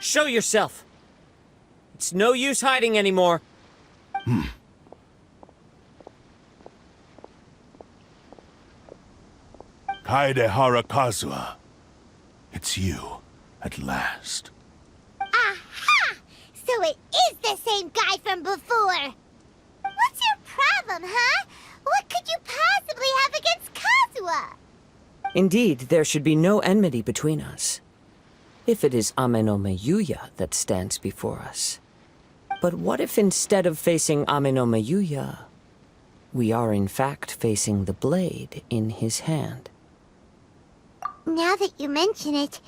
Show yourself! It's no use hiding anymore. Kaedehara Kazuha. It's you, at last. Aha! So it is the same guy from before! What's your problem, huh? What could you possibly have against Kazuha? Indeed, there should be no enmity between us. If it is Ame no Miyuya that stands before us. But what if instead of facing Ame no Miyuya, we are in fact facing the blade in his hand? Now that you mention it,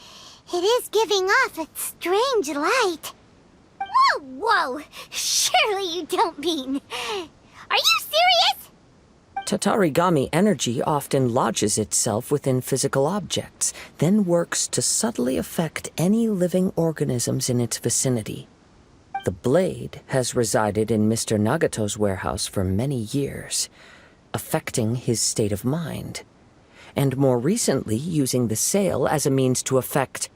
it is giving off a strange light. Whoa, whoa! Surely you don't mean... Are you serious? Tatarigami energy often lodges itself within physical objects, then works to subtly affect any living organisms in its vicinity. The blade has resided in Mr. Nagato's warehouse for many years, affecting his state of mind, and more recently using the sale as a means to affect,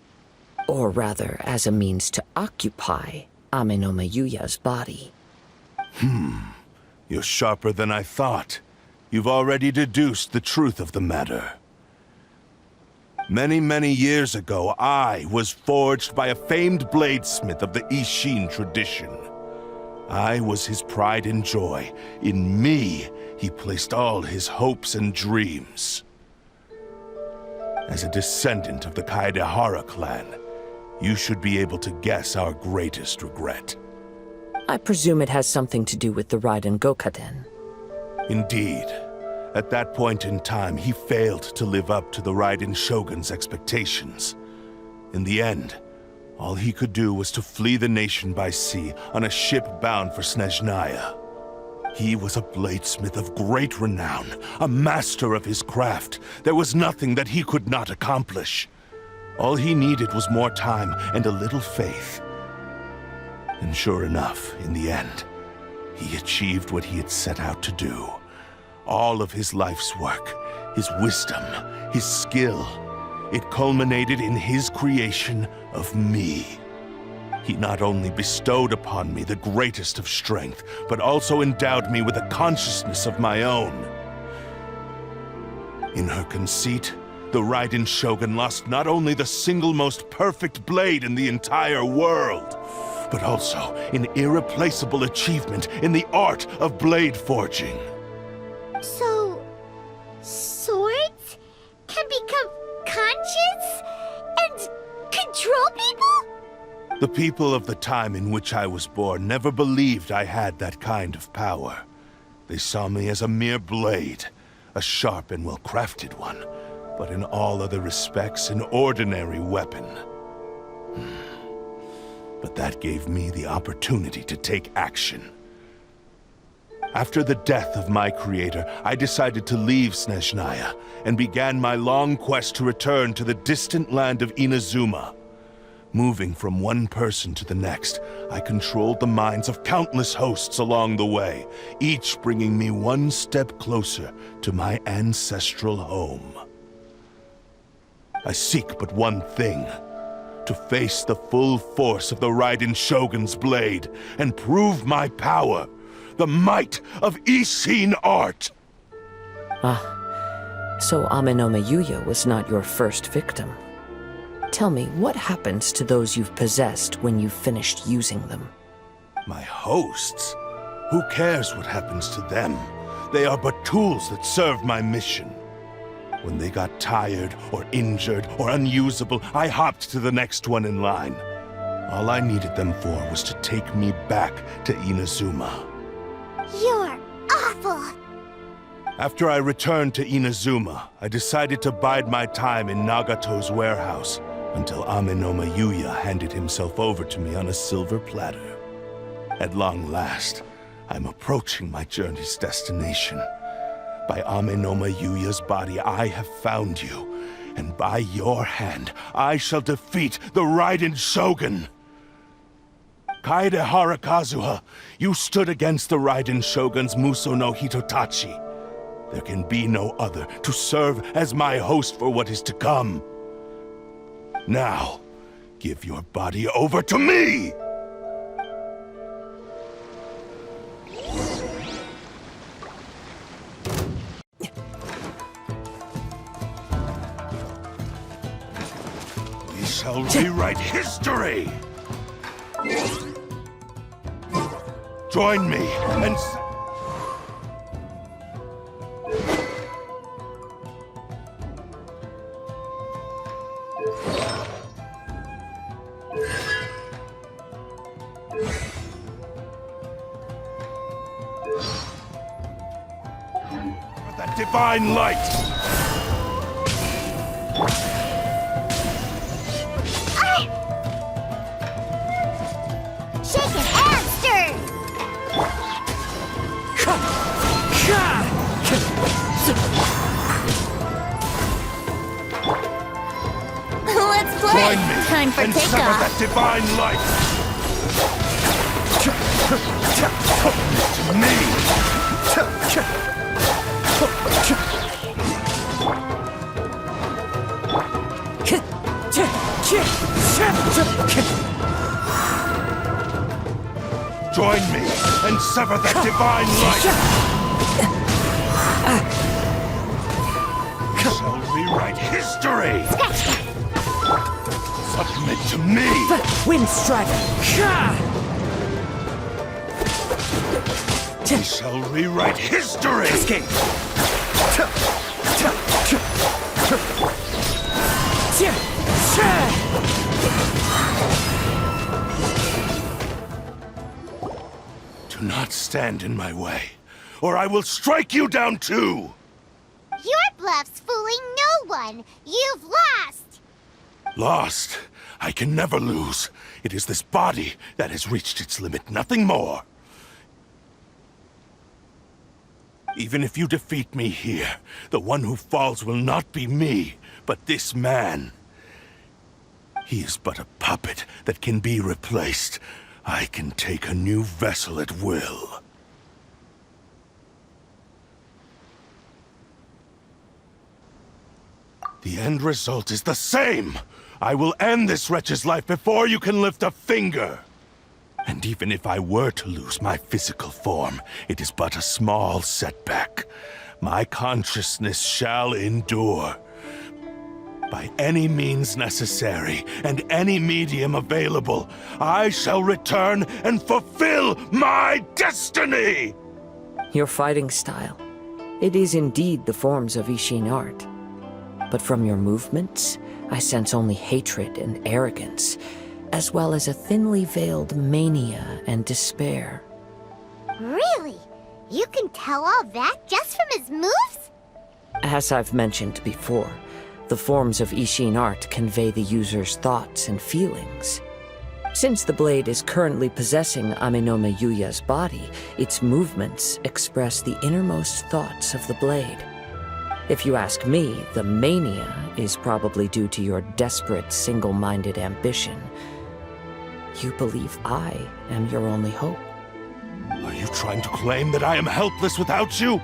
or rather as a means to occupy, Ame no Miyuya's body. You're sharper than I thought. You've already deduced the truth of the matter. Many, many years ago, I was forged by a famed bladesmith of the Ishin tradition. I was his pride and joy. In me, he placed all his hopes and dreams. As a descendant of the Kaedehara clan, you should be able to guess our greatest regret. I presume it has something to do with the Raiden Gokaden. Indeed. At that point in time, he failed to live up to the Raiden Shogun's expectations. In the end, all he could do was to flee the nation by sea on a ship bound for Snezhnaya. He was a bladesmith of great renown, a master of his craft. There was nothing that he could not accomplish. All he needed was more time and a little faith. And sure enough, in the end, he achieved what he had set out to do. All of his life's work, his wisdom, his skill, it culminated in his creation of me. He not only bestowed upon me the greatest of strength, but also endowed me with a consciousness of my own. In her conceit, the Raiden Shogun lost not only the single most perfect blade in the entire world, but also an irreplaceable achievement in the art of blade forging. So... swords can become conscious and control people? The people of the time in which I was born never believed I had that kind of power. They saw me as a mere blade, a sharp and well-crafted one, but in all other respects an ordinary weapon. But that gave me the opportunity to take action. After the death of my creator, I decided to leave Snezhnaya and began my long quest to return to the distant land of Inazuma. Moving from one person to the next, I controlled the minds of countless hosts along the way, each bringing me one step closer to my ancestral home. I seek but one thing: to face the full force of the Raiden Shogun's blade and prove my power, the might of Ishin art! So Ame no Miyuya was not your first victim. Tell me, what happens to those you've possessed when you've finished using them? My hosts? Who cares what happens to them? They are but tools that serve my mission. When they got tired, or injured, or unusable, I hopped to the next one in line. All I needed them for was to take me back to Inazuma. You're awful! After I returned to Inazuma, I decided to bide my time in Nagato's warehouse until Ame no Miyuya handed himself over to me on a silver platter. At long last, I'm approaching my journey's destination. By Ame no Miyuya's body, I have found you, and by your hand, I shall defeat the Raiden Shogun! Kaedehara Kazuha, you stood against the Raiden Shogun's Muso no Hitotachi. There can be no other to serve as my host for what is to come. Now, Give your body over to me! We shall rewrite history! Join me and... that divine light! Shaken and stirred! Let's play! Join me Time for and sever takeoff! that divine light! To me! Join me and sever that divine light! We shall rewrite history! Submit to me! Wind strike! We shall rewrite history! Escape! Do not stand in my way, or I will strike you down too! Your bluff's fooling no one! You've lost! Lost? I can never lose. It is this body that has reached its limit, nothing more. Even if you defeat me here, the one who falls will not be me, but this man. He is but a puppet that can be replaced. I can take a new vessel at will. The end result is the same! I will end this wretch's life before you can lift a finger! And even if I were to lose my physical form, it is but a small setback. My consciousness shall endure. By any means necessary, and any medium available, I shall return and fulfill my destiny! Your fighting style. It is indeed the forms of Ishin art. But from your movements, I sense only hatred and arrogance, as well as a thinly veiled mania and despair. Really? You can tell all that just from his moves? As I've mentioned before, the forms of Ishin art convey the user's thoughts and feelings. Since the blade is currently possessing Aminome Yuya's body, its movements express the innermost thoughts of the blade. If you ask me, the mania is probably due to your desperate, single-minded ambition. You believe I am your only hope. Are you trying to claim that I am helpless without you?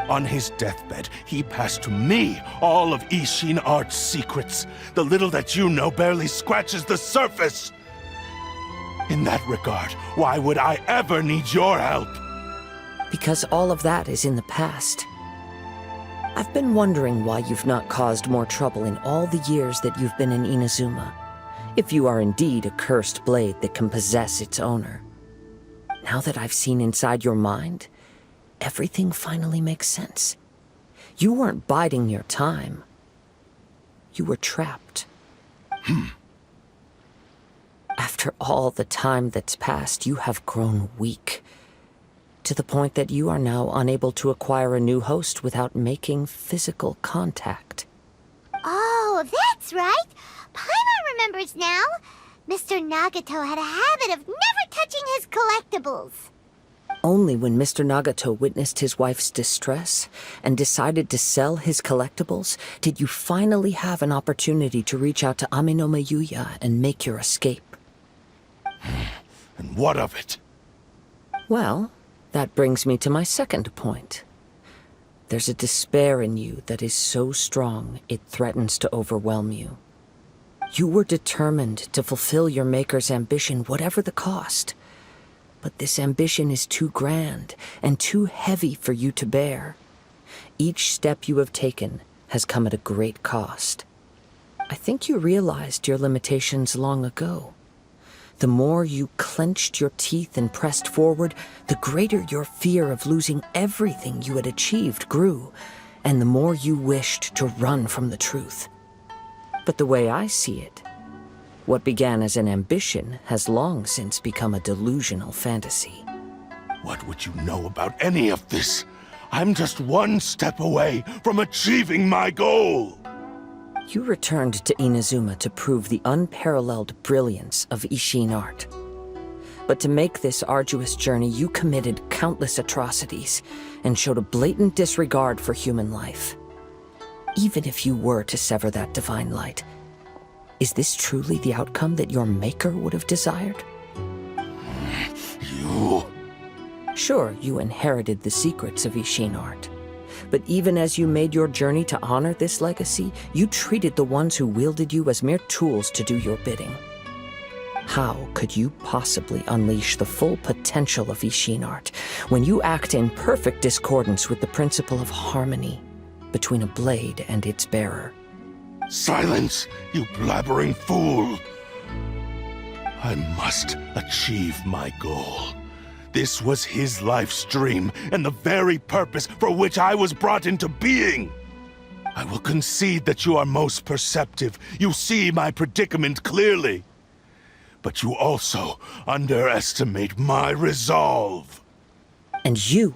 On his deathbed, he passed to me all of Ishin Art's secrets. The little that you know barely scratches the surface. In that regard, why would I ever need your help? Because all of that is in the past. I've been wondering why you've not caused more trouble in all the years that you've been in Inazuma. If you are indeed a cursed blade that can possess its owner. Now that I've seen inside your mind, everything finally makes sense. You weren't biding your time. You were trapped. After all the time that's passed, you have grown weak. To the point that you are now unable to acquire a new host without making physical contact. Oh, that's right! Paimon remembers now! Mr. Nagato had a habit of never touching his collectibles. Only when Mr. Nagato witnessed his wife's distress and decided to sell his collectibles did you finally have an opportunity to reach out to Aminome Yuya and make your escape. And what of it? Well, that brings me to my second point. There's a despair in you that is so strong it threatens to overwhelm you. You were determined to fulfill your Maker's ambition, whatever the cost. But this ambition is too grand and too heavy for you to bear. Each step you have taken has come at a great cost. I think you realized your limitations long ago. The more you clenched your teeth and pressed forward, the greater your fear of losing everything you had achieved grew, and the more you wished to run from the truth. But the way I see it, what began as an ambition has long since become a delusional fantasy. What would you know about any of this? I'm just one step away from achieving my goal! You returned to Inazuma to prove the unparalleled brilliance of Ishin art. But to make this arduous journey, you committed countless atrocities and showed a blatant disregard for human life. Even if you were to sever that divine light, is this truly the outcome that your Maker would have desired? You... Sure, you inherited the secrets of Ishin art. But even as you made your journey to honor this legacy, you treated the ones who wielded you as mere tools to do your bidding. How could you possibly unleash the full potential of Ishin art when you act in perfect discordance with the principle of harmony between a blade and its bearer? Silence, you blabbering fool! I must achieve my goal. This was his life's dream, and the very purpose for which I was brought into being. I will concede that you are most perceptive. You see my predicament clearly. But you also underestimate my resolve. And you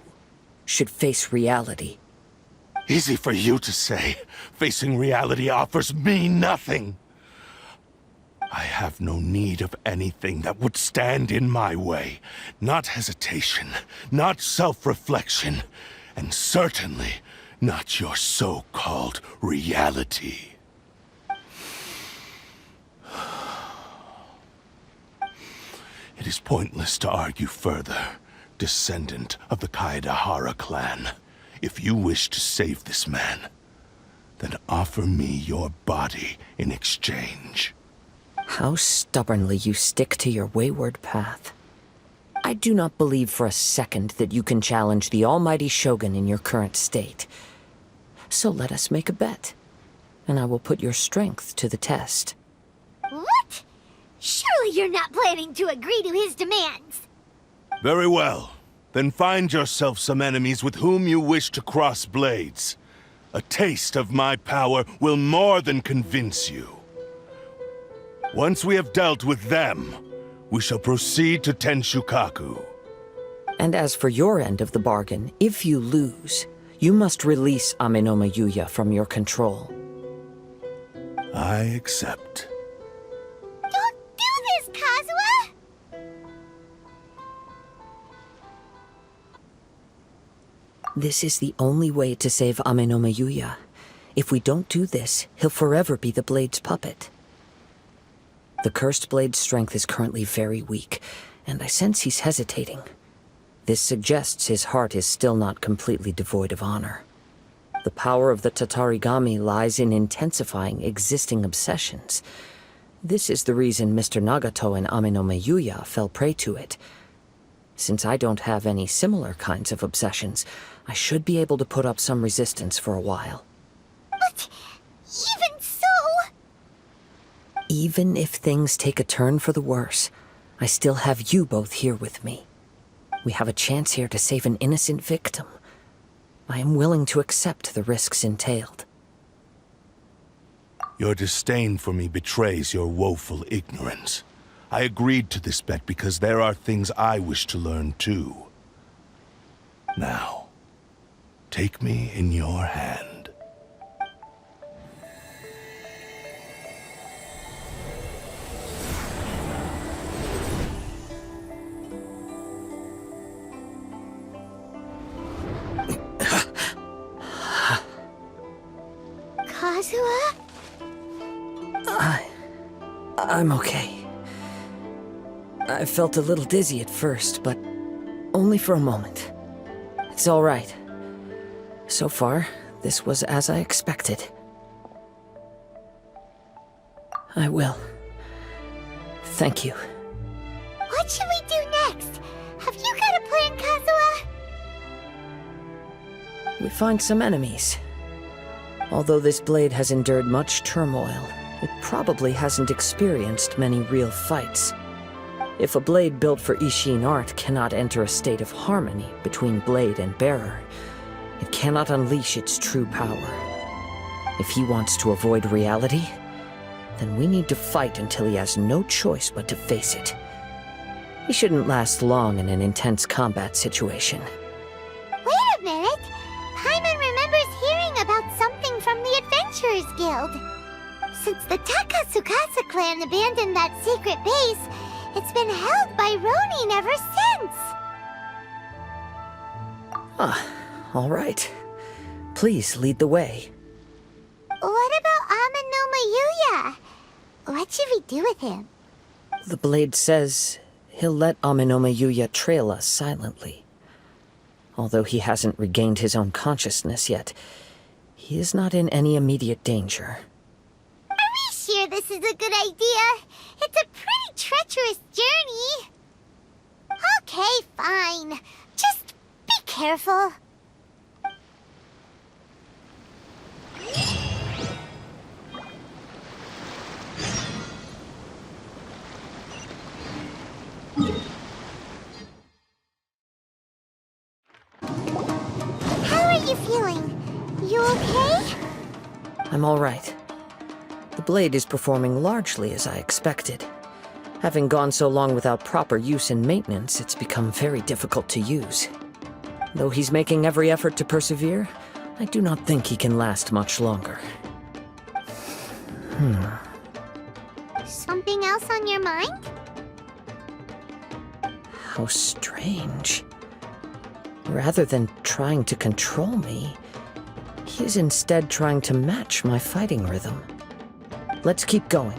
should face reality. Easy for you to say. Facing reality offers me nothing. I have no need of anything that would stand in my way. Not hesitation, not self-reflection, and certainly not your so-called reality. It is pointless to argue further, descendant of the Kaedahara clan. If you wish to save this man, then offer me your body in exchange. How stubbornly you stick to your wayward path. I do not believe for a second that you can challenge the almighty Shogun in your current state. So let us make a bet, and I will put your strength to the test. What? Surely you're not planning to agree to his demands. Very well. Then find yourself some enemies with whom you wish to cross blades. A taste of my power will more than convince you. Once we have dealt with them, we shall proceed to Tenshukaku. And as for your end of the bargain, if you lose, you must release Amenoma Yuya from your control. I accept. Don't do this, Kazuha! This is the only way to save Amenoma Yuya. If we don't do this, he'll forever be the Blade's puppet. The Cursed Blade's strength is currently very weak, and I sense he's hesitating. This suggests his heart is still not completely devoid of honor. The power of the Tatarigami lies in intensifying existing obsessions. This is the reason Mr. Nagato and Amenoma Yuya fell prey to it. Since I don't have any similar kinds of obsessions, I should be able to put up some resistance for a while. But even so... Even if things take a turn for the worse, I still have you both here with me. We have a chance here to save an innocent victim. I am willing to accept the risks entailed. Your disdain for me betrays your woeful ignorance. I agreed to this bet because there are things I wish to learn too. Now, take me in your hand. Kazuha? I'm okay. I felt a little dizzy at first, but only for a moment. It's all right. So far, this was as I expected. I will. Thank you. What should we do next? Have you got a plan, Kazuha? We find some enemies. Although this blade has endured much turmoil, it probably hasn't experienced many real fights. If a blade built for Ishin art cannot enter a state of harmony between blade and bearer, it cannot unleash its true power. If he wants to avoid reality, then we need to fight until he has no choice but to face it. He shouldn't last long in an intense combat situation. Wait a minute! Paimon remembers hearing about something from the Adventurers Guild. Since the Takasukasa clan abandoned that secret base, it's been held by Ronin ever since. All right. Please lead the way. What about Amano Mayuya? What should we do with him? The blade says he'll let Amenoma Yuya trail us silently. Although he hasn't regained his own consciousness yet, he is not in any immediate danger. Are we sure this is a good idea? It's a pretty treacherous journey. Okay, fine. Just be careful. How are you feeling? You okay? I'm all right. The blade is performing largely as I expected. Having gone so long without proper use and maintenance, it's become very difficult to use. Though he's making every effort to persevere, I do not think he can last much longer. Something else on your mind? How strange. Rather than trying to control me, he is instead trying to match my fighting rhythm. Let's keep going.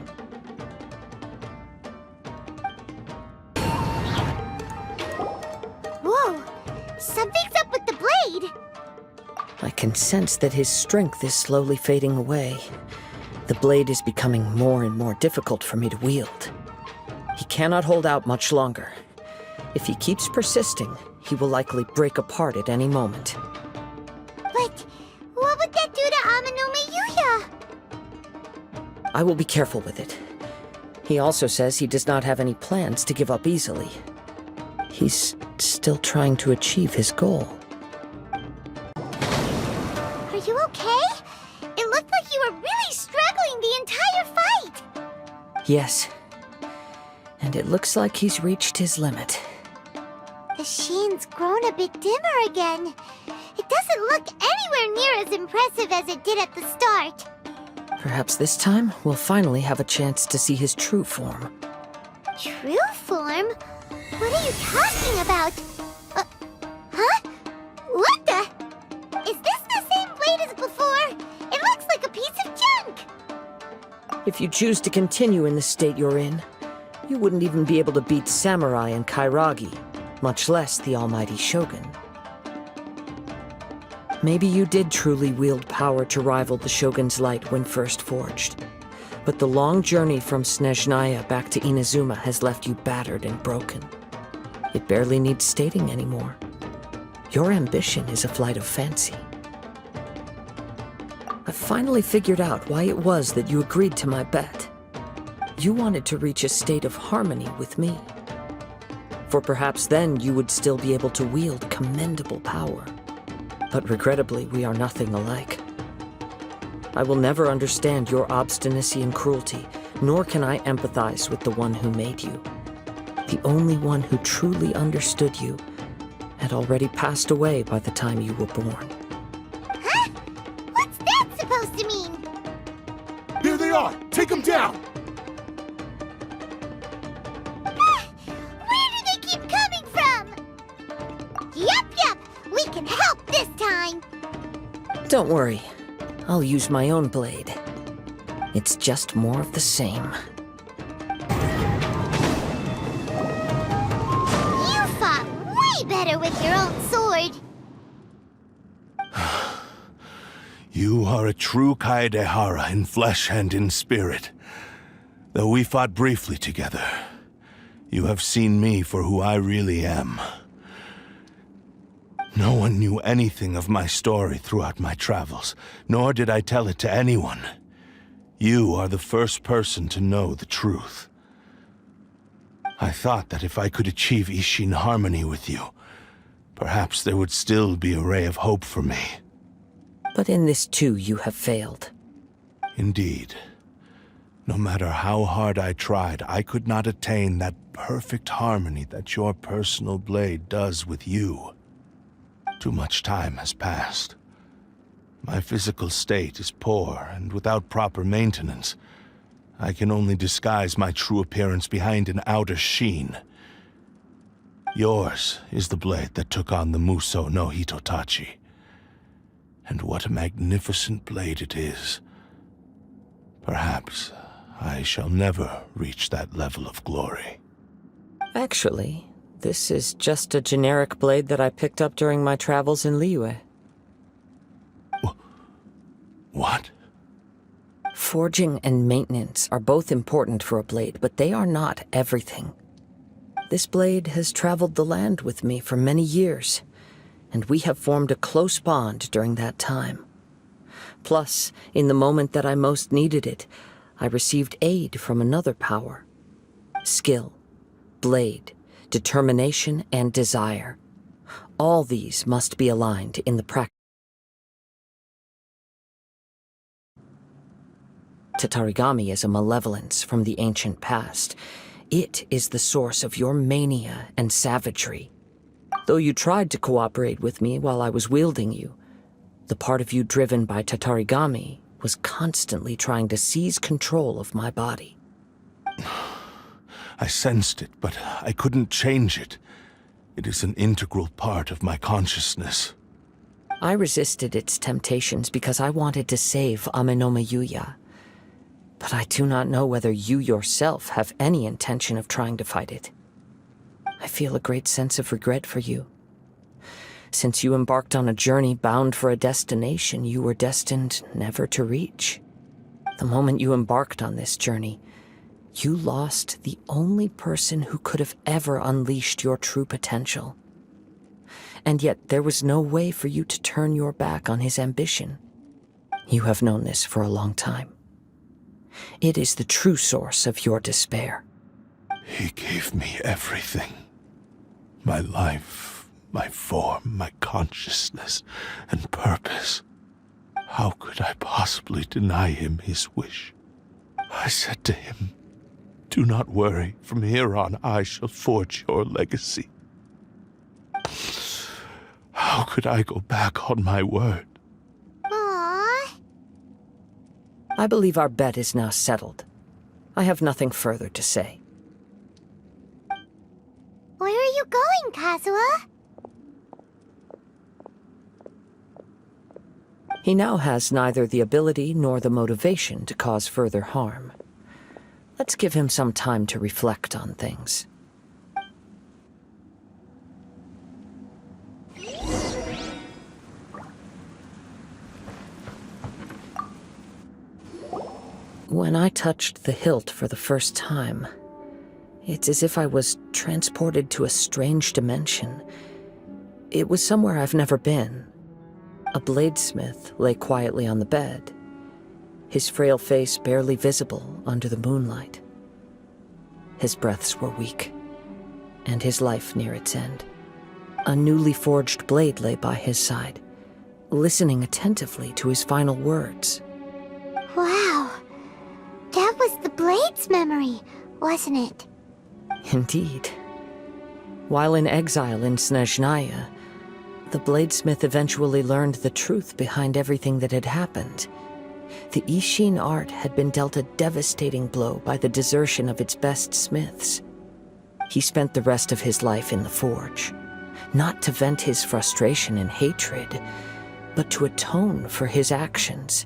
Whoa! Something's up with the blade! I can sense that his strength is slowly fading away. The blade is becoming more and more difficult for me to wield. He cannot hold out much longer. If he keeps persisting, he will likely break apart at any moment. But what would that do to Amano Mayuya? I will be careful with it. He also says he does not have any plans to give up easily. He's still trying to achieve his goal. Are you okay? It looked like you were really struggling the entire fight! Yes. And it looks like he's reached his limit. The sheen's grown a bit dimmer again. It doesn't look anywhere near as impressive as it did at the start. Perhaps this time, we'll finally have a chance to see his true form. True form? What are you talking about? Huh? What the? Is this the same blade as before? It looks like a piece of junk! If you choose to continue in the state you're in, you wouldn't even be able to beat Samurai and Kairagi, much less the almighty Shogun. Maybe you did truly wield power to rival the Shogun's light when first forged. But the long journey from Snezhnaya back to Inazuma has left you battered and broken. It barely needs stating anymore. Your ambition is a flight of fancy. I finally figured out why it was that you agreed to my bet. You wanted to reach a state of harmony with me. For perhaps then you would still be able to wield commendable power. But regrettably, we are nothing alike. I will never understand your obstinacy and cruelty, nor can I empathize with the one who made you. The only one who truly understood you had already passed away by the time you were born. Huh? What's that supposed to mean? Here they are! Take them down! Where do they keep coming from? Yup, we can help this time. Don't worry. I'll use my own blade. It's just more of the same. You fought way better with your own sword. You are a true Kaedehara in flesh and in spirit. Though we fought briefly together, you have seen me for who I really am. No one knew anything of my story throughout my travels, nor did I tell it to anyone. You are the first person to know the truth. I thought that if I could achieve Ishin harmony with you, perhaps there would still be a ray of hope for me. But in this too you have failed. Indeed. No matter how hard I tried, I could not attain that perfect harmony that your personal blade does with you. Too much time has passed. My physical state is poor, and without proper maintenance, I can only disguise my true appearance behind an outer sheen. Yours is the blade that took on the Muso no Hitotachi. And what a magnificent blade it is. Perhaps I shall never reach that level of glory. Actually, this is just a generic blade that I picked up during my travels in Liyue. What? Forging and maintenance are both important for a blade, but they are not everything. This blade has traveled the land with me for many years, and we have formed a close bond during that time. Plus, in the moment that I most needed it, I received aid from another power. Skill, blade, determination, and desire. All these must be aligned in the practice. Tatarigami is a malevolence from the ancient past. It is the source of your mania and savagery. Though you tried to cooperate with me while I was wielding you, the part of you driven by Tatarigami was constantly trying to seize control of my body. I sensed it, but I couldn't change it. It is an integral part of my consciousness. I resisted its temptations because I wanted to save Amenoma Yuya. But I do not know whether you yourself have any intention of trying to fight it. I feel a great sense of regret for you. Since you embarked on a journey bound for a destination you were destined never to reach. The moment you embarked on this journey, you lost the only person who could have ever unleashed your true potential. And yet there was no way for you to turn your back on his ambition. You have known this for a long time. It is the true source of your despair. He gave me everything. My life, my form, my consciousness, and purpose. How could I possibly deny him his wish? I said to him, "Do not worry, from here on I shall forge your legacy." How could I go back on my word? Aww. I believe our bet is now settled. I have nothing further to say. Where are you going, Kazuha? He now has neither the ability nor the motivation to cause further harm. Let's give him some time to reflect on things. When I touched the hilt for the first time, it's as if I was transported to a strange dimension. It was somewhere I've never been. A bladesmith lay quietly on the bed, his frail face barely visible under the moonlight. His breaths were weak, and his life near its end. A newly forged blade lay by his side, listening attentively to his final words. Wow. That was the Blade's memory, wasn't it? Indeed. While in exile in Snezhnaya, the bladesmith eventually learned the truth behind everything that had happened. The Ishin art had been dealt a devastating blow by the desertion of its best smiths. He spent the rest of his life in the forge, not to vent his frustration and hatred, but to atone for his actions.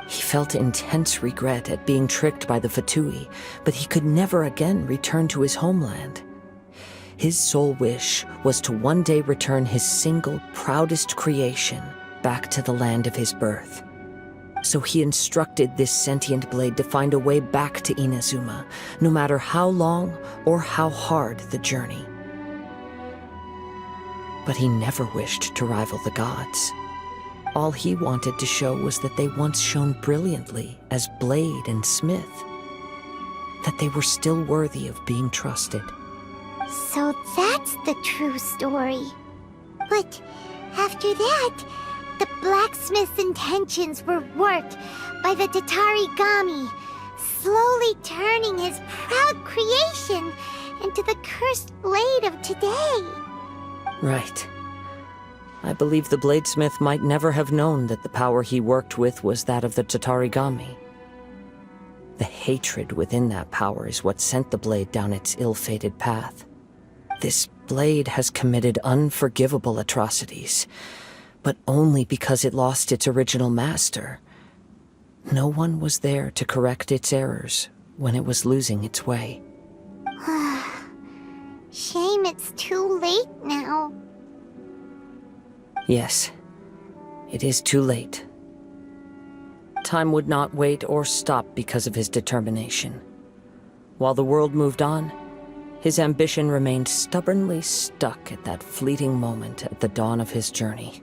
He felt intense regret at being tricked by the Fatui, but he could never again return to his homeland. His sole wish was to one day return his single, proudest creation back to the land of his birth. So he instructed this sentient blade to find a way back to Inazuma, no matter how long or how hard the journey. But he never wished to rival the gods. All he wanted to show was that they once shone brilliantly as blade and smith, that they were still worthy of being trusted. So that's the true story. But after that, the blacksmith's intentions were worked by the Tatarigami, slowly turning his proud creation into the cursed blade of today. Right. I believe the bladesmith might never have known that the power he worked with was that of the Tatarigami. The hatred within that power is what sent the blade down its ill-fated path. This blade has committed unforgivable atrocities, but only because it lost its original master. No one was there to correct its errors when it was losing its way. Shame it's too late now. Yes, it is too late. Time would not wait or stop because of his determination. While the world moved on, his ambition remained stubbornly stuck at that fleeting moment at the dawn of his journey.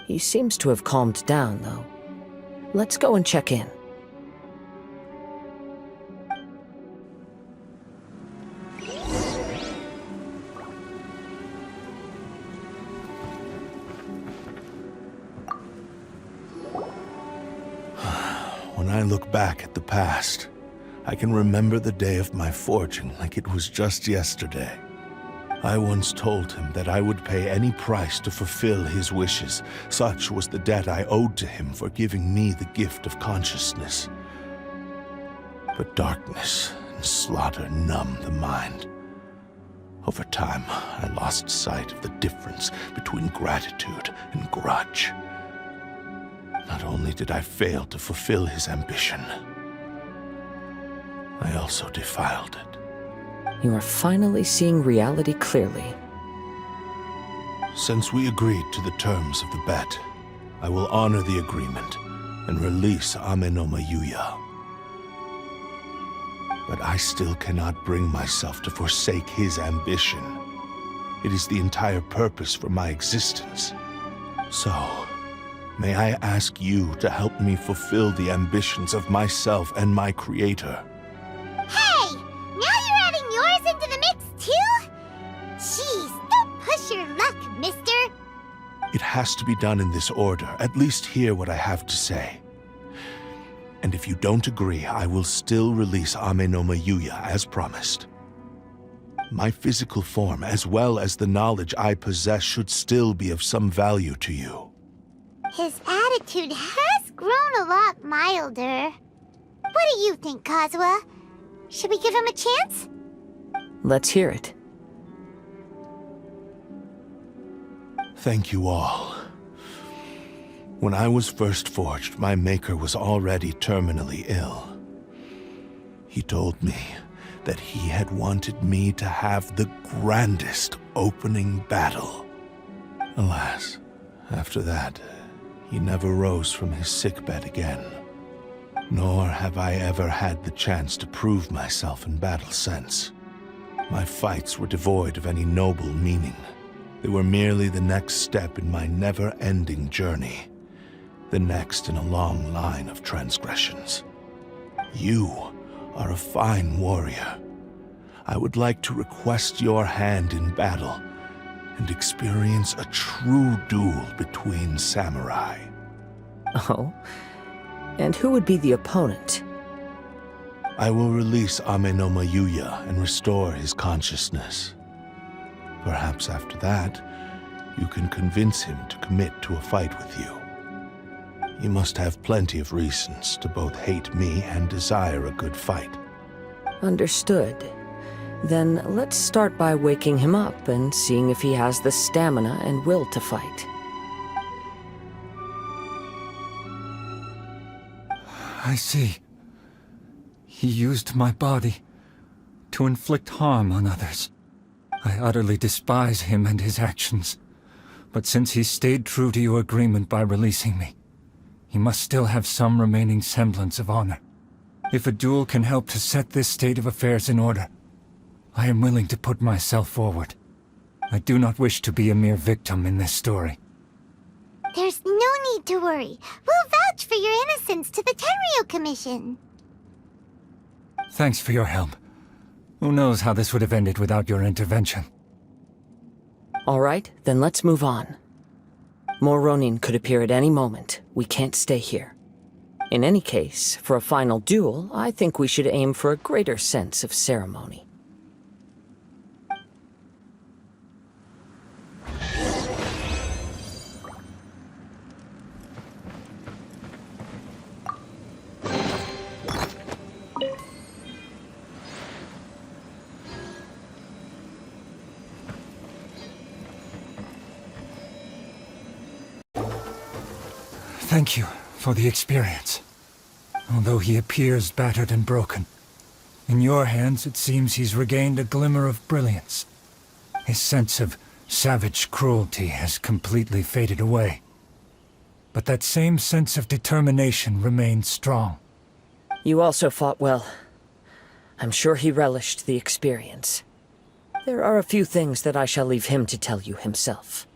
He seems to have calmed down, though. Let's go and check in. When I look back at the past, I can remember the day of my forging like it was just yesterday. I once told him that I would pay any price to fulfill his wishes. Such was the debt I owed to him for giving me the gift of consciousness. But darkness and slaughter numb the mind. Over time, I lost sight of the difference between gratitude and grudge. Not only did I fail to fulfill his ambition, I also defiled it. You are finally seeing reality clearly. Since we agreed to the terms of the bet, I will honor the agreement and release Ame no Mayuya. But I still cannot bring myself to forsake his ambition. It is the entire purpose for my existence. So, may I ask you to help me fulfill the ambitions of myself and my creator? Hey! Now you're adding yours into the mix, too? Jeez, don't push your luck, mister. It has to be done in this order. At least hear what I have to say. And if you don't agree, I will still release Ame no Mayuya as promised. My physical form, as well as the knowledge I possess, should still be of some value to you. His attitude has grown a lot milder. What do you think, Kazuha? Should we give him a chance? Let's hear it. Thank you all. When I was first forged, my maker was already terminally ill. He told me that he had wanted me to have the grandest opening battle. Alas, after that, he never rose from his sickbed again. Nor have I ever had the chance to prove myself in battle since. My fights were devoid of any noble meaning. They were merely the next step in my never-ending journey. The next in a long line of transgressions. You are a fine warrior. I would like to request your hand in battle and experience a true duel between samurai. Oh? And who would be the opponent? I will release Ame no Mayuya and restore his consciousness. Perhaps after that, you can convince him to commit to a fight with you. You must have plenty of reasons to both hate me and desire a good fight. Understood. Then let's start by waking him up and seeing if he has the stamina and will to fight. I see. He used my body to inflict harm on others. I utterly despise him and his actions. But since he stayed true to your agreement by releasing me, he must still have some remaining semblance of honor. If a duel can help to set this state of affairs in order, I am willing to put myself forward. I do not wish to be a mere victim in this story. There's no need to worry. We'll vouch for your innocence to the Tenryo Commission. Thanks for your help. Who knows how this would have ended without your intervention. All right, then let's move on. More Ronin could appear at any moment. We can't stay here. In any case, for a final duel, I think we should aim for a greater sense of ceremony. Thank you for the experience. Although he appears battered and broken, in your hands it seems he's regained a glimmer of brilliance. His sense of savage cruelty has completely faded away. But that same sense of determination remains strong. You also fought well. I'm sure he relished the experience. There are a few things that I shall leave him to tell you himself.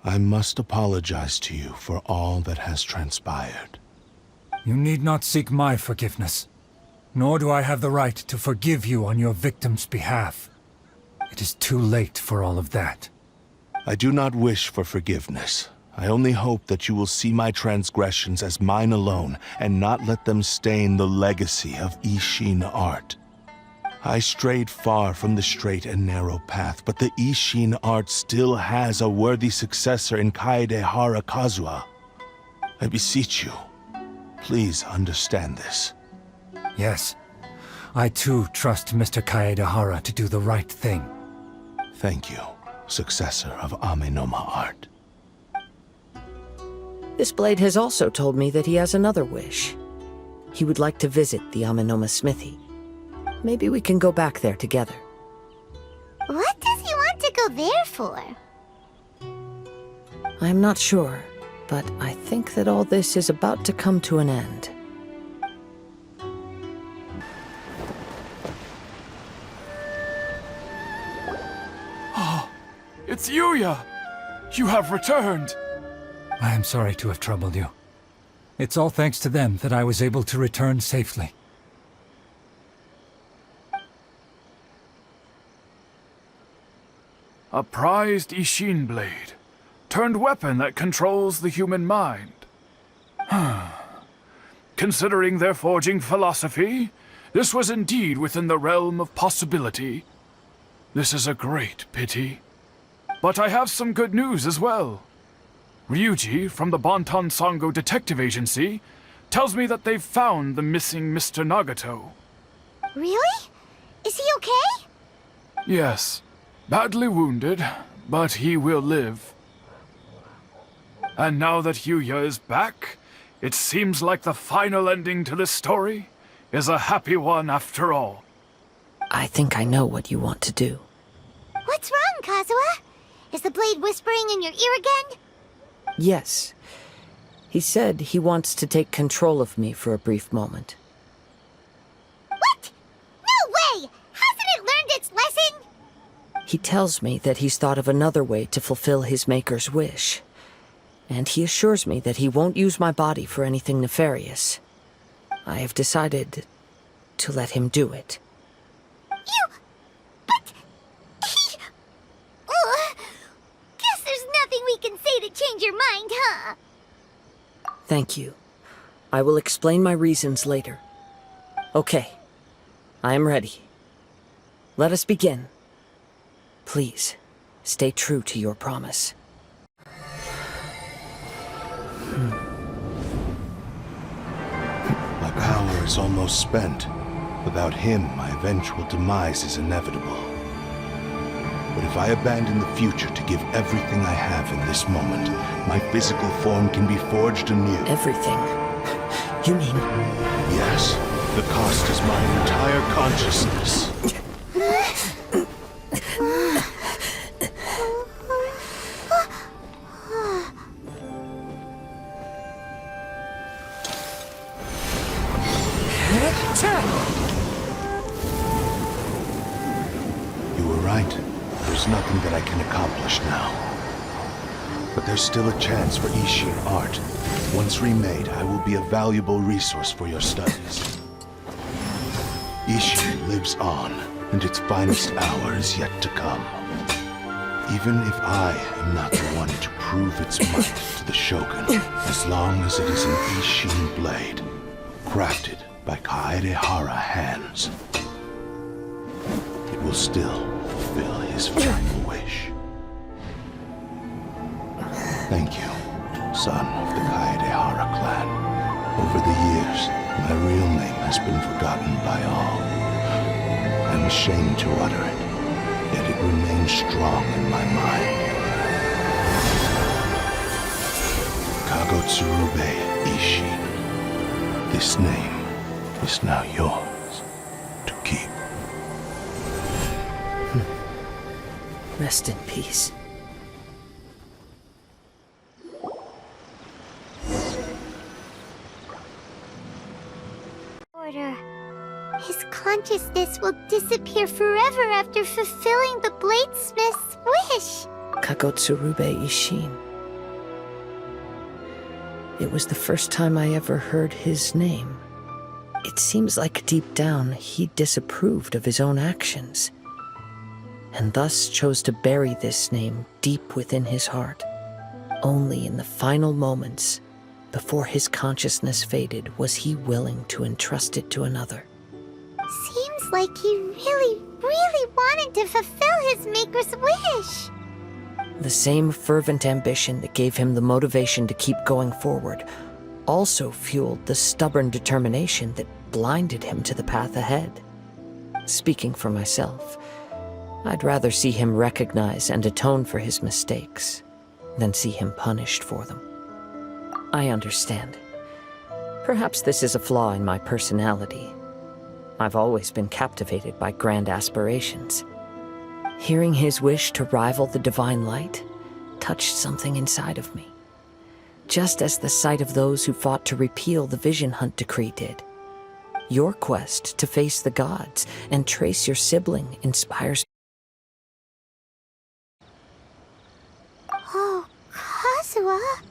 I must apologize to you for all that has transpired. You need not seek my forgiveness, nor do I have the right to forgive you on your victim's behalf. It is too late for all of that. I do not wish for forgiveness. I only hope that you will see my transgressions as mine alone, and not let them stain the legacy of Ishin art. I strayed far from the straight and narrow path, but the Ishin art still has a worthy successor in Kaedehara Kazuha. I beseech you, please understand this. Yes, I too trust Mr. Kaedehara to do the right thing. Thank you, successor of Amenoma art. This blade has also told me that he has another wish. He would like to visit the Amenoma smithy. Maybe we can go back there together. What does he want to go there for? I'm not sure, but I think that all this is about to come to an end. It's Yuya! You have returned! I am sorry to have troubled you. It's all thanks to them that I was able to return safely. A prized Ishin blade, turned weapon that controls the human mind. Considering their forging philosophy, this was indeed within the realm of possibility. This is a great pity. But I have some good news as well. Ryuji, from the Bonton Sango Detective Agency, tells me that they've found the missing Mr. Nagato. Really? Is he okay? Yes, badly wounded, but he will live. And now that Yuya is back, it seems like the final ending to this story is a happy one after all. I think I know what you want to do. What's wrong, Kazuha? Is the blade whispering in your ear again? Yes. He said he wants to take control of me for a brief moment. What? No way! Hasn't it learned its lesson? He tells me that he's thought of another way to fulfill his maker's wish. And he assures me that he won't use my body for anything nefarious. I have decided to let him do it. But... Guess there's nothing we can say to change your mind, huh? Thank you. I will explain my reasons later. Okay. I am ready. Let us begin. Please, stay true to your promise. My power is almost spent. Without him, my eventual demise is inevitable. But if I abandon the future to give everything I have in this moment, my physical form can be forged anew. Everything? You mean... Yes, the cost is my entire consciousness. right. There's nothing that I can accomplish now. But there's still a chance for Ishin art. Once remade, I will be a valuable resource for your studies. Ishin lives on, and its finest hour is yet to come. Even if I am not the one to prove its might to the Shogun, as long as it is an Ishin blade, crafted by Kaedehara hands, it will still fulfill his final wish. Thank you, son of the Kaedehara clan. Over the years, my real name has been forgotten by all. I'm ashamed to utter it, yet it remains strong in my mind. Kagotsurube Ishin. This name is now yours to keep. Rest in peace. His consciousness will disappear forever after fulfilling the bladesmith's wish. Kagotsurube Ishin. It was the first time I ever heard his name. It seems like deep down he disapproved of his own actions, and thus chose to bury this name deep within his heart. Only in the final moments, before his consciousness faded, was he willing to entrust it to another. Seems like he really wanted to fulfill his maker's wish. The same fervent ambition that gave him the motivation to keep going forward also fueled the stubborn determination that blinded him to the path ahead. Speaking for myself, I'd rather see him recognize and atone for his mistakes than see him punished for them. I understand. Perhaps this is a flaw in my personality. I've always been captivated by grand aspirations. Hearing his wish to rival the divine light touched something inside of me, just as the sight of those who fought to repeal the Vision Hunt decree did. Your quest to face the gods and trace your sibling inspires. Oh, Kazuha?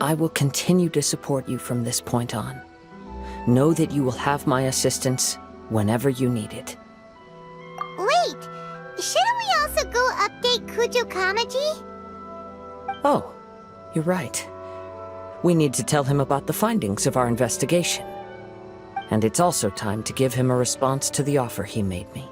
I will continue to support you from this point on. Know that you will have my assistance whenever you need it. Wait! Shouldn't we also go update Kujo Kamaji? Oh, you're right. We need to tell him about the findings of our investigation. And it's also time to give him a response to the offer he made me.